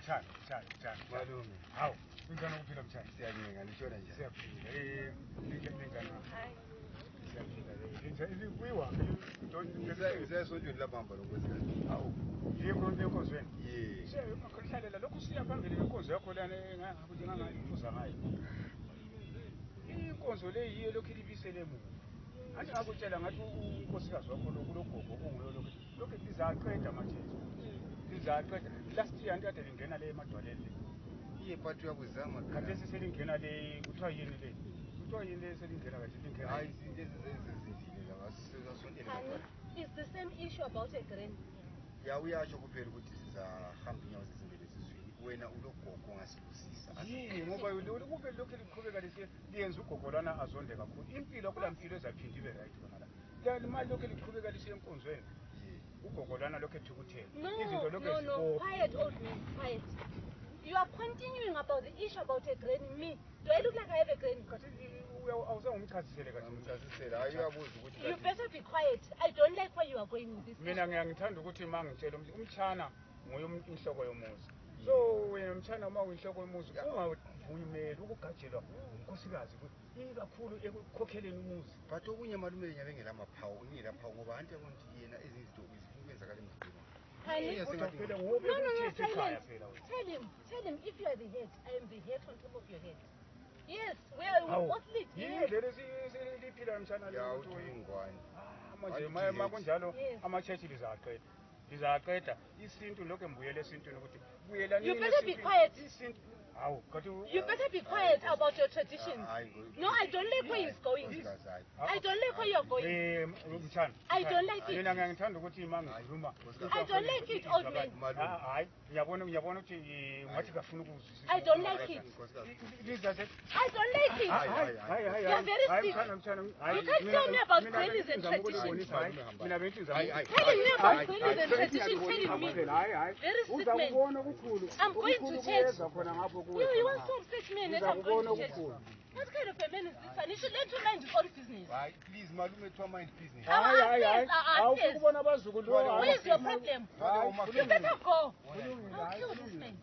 Mchana. Malume. Hawu, ingane ukuphila mchana. Siyabinga ngishona nje. Siyaphila. Lingane. Hayi. Siyaphila. Ibuyiwa ke ngisesonjweni labamba lokwesikazi. Hawu. Yikho enkonzweni. Yebo. Siyakhonhlalela lokhu siya phambili ngenkonzo yakho lana engabe njengangalifuza ngayo. Inkonzo le yiyo lokho ilibisele emuva. Anti ngakutshela ngathi unkosikazi wakho logogo onguyo lokho lizaqeda manje. Lizaqeda. Last year anti kade lingena le emadwaleni le. Iye phathi uyakuzama kade seselingena le kuthiwa yini le? Kuthiwa yini le selingena kahle lingena. Hayi izinto ezizindile la wasisondele emadwaleni. It's the same issue about a grain. Ya uyasho kuphela ukuthi sizahamba inyawo zizingele esiswini. Wena ulogogo ongasibusisa. Yini ngoba kube lokho liqhubeka liyenza ugogo lana azonde kakhulu. Impilo kulampilo ezaphinde ibe right khona la. Le mali lokho liqhubeka lisiya enkonzweni. Ugogo lana lokho ethukuthela. Izinto lokho No, quiet old man, quiet. You are continuing about the issue about a grain. Me, do I look like I have a grain? You better be quiet. I don't like where you are going with this. Mina ngiyangithanda ukuthi mangitshela umtshana nguye inhloko yomuzi. So wena mtshana uma uyinhloko yomuzi ungavumeli ukugajelwa unkosikazi ikakhulu ekukhokheleni umuzi. But okunye malume nyabe ngelamaphawu, ngilaphawu ngoba anti yabona ukuthi yena izinto izikwenzakala emzini. No, tell him if you are the head, I am the head on top of your head. Yes, we are both lit. Yes. You better be quiet. You better be quiet about your traditions. No, I don't like where he's going. I don't like where you're going. I don't like it. I don't like it, old man. I don't like it. I don't like it. You're very sick. You can't tell me about grains and traditions. Telling me about grains and traditions, telling me. Very sick man. I'm going to church. You want to upset me and then I'm going to church. What kind of a man is this one? He should learn to mind his own business. Please, malume, to mind business. Where is your problem? You better go. I'll kill this man.